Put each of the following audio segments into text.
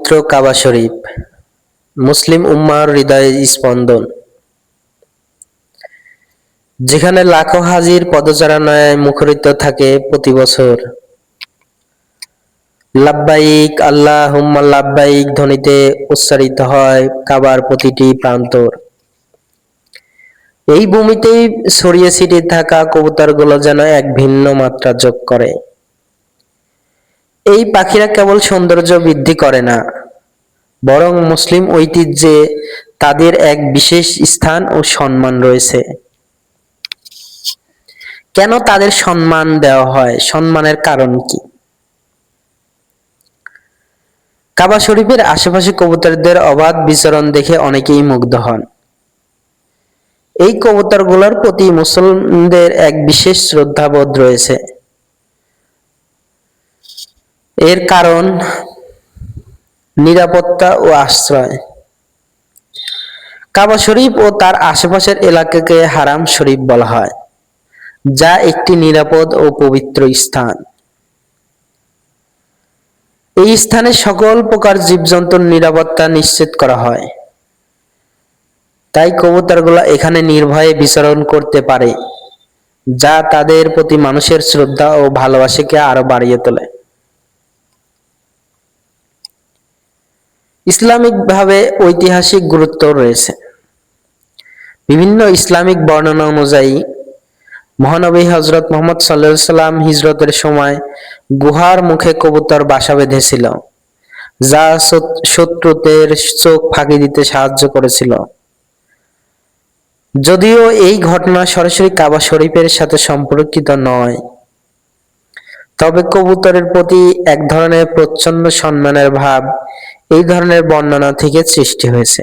পবিত্র কাবা শরীফ মুসলিম উম্মাহর হৃদয়ের স্পন্দন, যেখানে লাখো হাজির পদচারণায় মুখরিত থাকে প্রতি বছর। লাব্বাইক আল্লাহুম্মা লাব্বাইক ধ্বনিতে উচ্চারিত হয় কাবার প্রতিটি প্রান্তর। এই ভূমিতেই ছড়িয়ে ছিটিয়ে থাকা কবুতরগুলো যেন এক ভিন্ন মাত্রা যোগ করে। এই পাখিরা কেবল সৌন্দর্য বৃদ্ধি করে না, বরং মুসলিম ঐতিহ্যে তাদের এক বিশেষ স্থান ও সম্মান রয়েছে। কেন তাদের সম্মান দেওয়া হয়, সম্মানের কারণ কি? কাবা শরীফের আশেপাশে কবুতরদের অবাধ বিচরণ দেখে অনেকেই মুগ্ধ হন। এই কবুতরগুলোর প্রতি মুসলমানদের এক বিশেষ শ্রদ্ধাবোধ রয়েছে। এর কারণ নিরাপত্তা ও আশ্রয়। কাবা শরীফ ও তার আশেপাশের এলাকাকে হারাম শরীফ বলা হয়, যা একটি নিরাপদ ও পবিত্র স্থান। এই স্থানে সকল প্রকার জীবজন্তুর নিরাপত্তা নিশ্চিত করা হয়। তাই কবুতরগুলো এখানে নির্ভয়ে বিচরণ করতে পারে, যা তাদের প্রতি মানুষের শ্রদ্ধা ও ভালোবাসাকে আরো বাড়িয়ে তোলে। ইসলামিকভাবে ঐতিহাসিক গুরুত্ব রয়েছে। বিভিন্ন ইসলামিক বর্ণনা অনুযায়ী মহানবী হযরত মুহাম্মদ সাল্লাল্লাহু আলাইহি সাল্লাম হিজরতের সময় গুহার মুখে কবুতর বাসা বেঁধেছিল, যা শত্রুদের চোখ ফাঁকি দিতে সাহায্য করেছিল। যদিও এই ঘটনা সরাসরি কাবা শরীফের সাথে সম্পর্কিত নয়, তবে কবুতরের প্রতি এক ধরনের প্রচ্ছন্ন সম্মানের ভাব এই ধরনের বর্ণনা থেকে সৃষ্টি হয়েছে।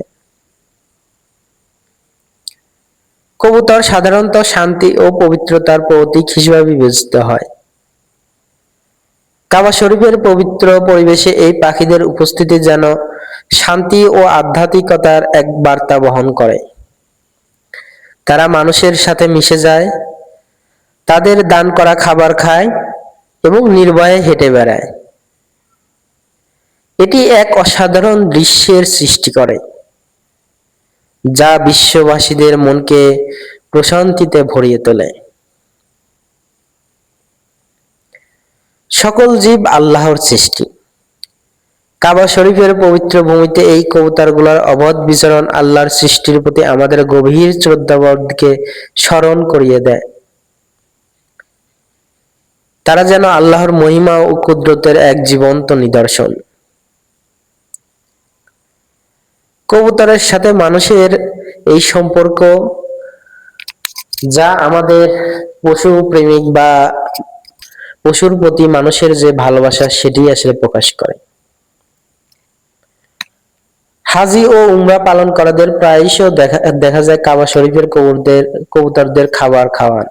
কবুতর সাধারণত শান্তি ও পবিত্রতার প্রতীক হিসেবে বিবেচিত হয়। কাবা শরীফের পবিত্র পরিবেশে এই পাখিদের উপস্থিতি যেন শান্তি ও আধ্যাত্মিকতার এক বার্তা বহন করে। তারা মানুষের সাথে মিশে যায়, তাদের দান করা খাবার খায় এবং নির্ভয়ে হেঁটে বেড়ায়। এটি এক অসাধারণ দৃশ্যের সৃষ্টি করে, যা বিশ্ববাসীদের মনকে প্রশান্তিতে ভরিয়ে তোলে। সকল জীব আল্লাহর সৃষ্টি। কাবা শরীফের পবিত্র ভূমিতে এই কবুতরগুলোর অবাধ বিচরণ আল্লাহর সৃষ্টির প্রতি আমাদের গভীর শ্রদ্ধাবোধকে স্মরণ করিয়ে দেয়। তারা যেন আল্লাহর মহিমা ও কুদরতের এক জীবন্ত নিদর্শন। কবুতরের সাথে মানুষের এই সম্পর্ক, যা আমাদের পশু প্রেমিক বা পশুর প্রতি মানুষের যে ভালোবাসা, সেটি আসলে প্রকাশ করে। হাজি ও উমরা পালনকারীদের প্রায়শই দেখা যায় কাবা শরীফের কবুতরদের খাবার খাওয়ান।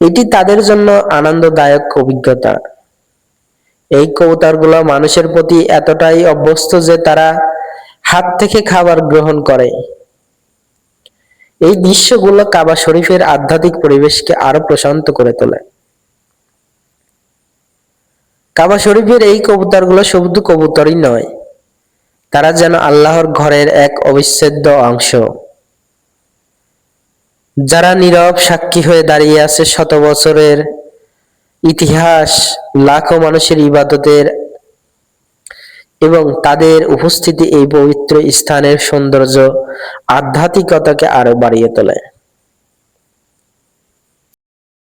এটি তাদের জন্য আনন্দদায়ক অভিজ্ঞতা। এই কবুতরগুলো মানুষের প্রতি এতটাই অভ্যস্ত যে তারা হাত থেকে খাবার গ্রহণ করে। এই দৃশ্যগুলো কাবা শরীফের আধ্যাত্মিক পরিবেশকে আরো প্রশান্ত করে তোলে। কাবা শরীফের এই কবুতরগুলো শুধু কবুতরই নয়, তারা যেন আল্লাহর ঘরের এক অবিচ্ছেদ্য অংশ, যারা নীরব সাক্ষী হয়ে দাঁড়িয়ে আছে শত বছরের ইতিহাস, লাখো মানুষের ইবাদতের, এবং তাদের উপস্থিতি এই পবিত্র স্থানের সৌন্দর্য আধ্যাত্মিকতাকে আরো বাড়িয়ে তোলে।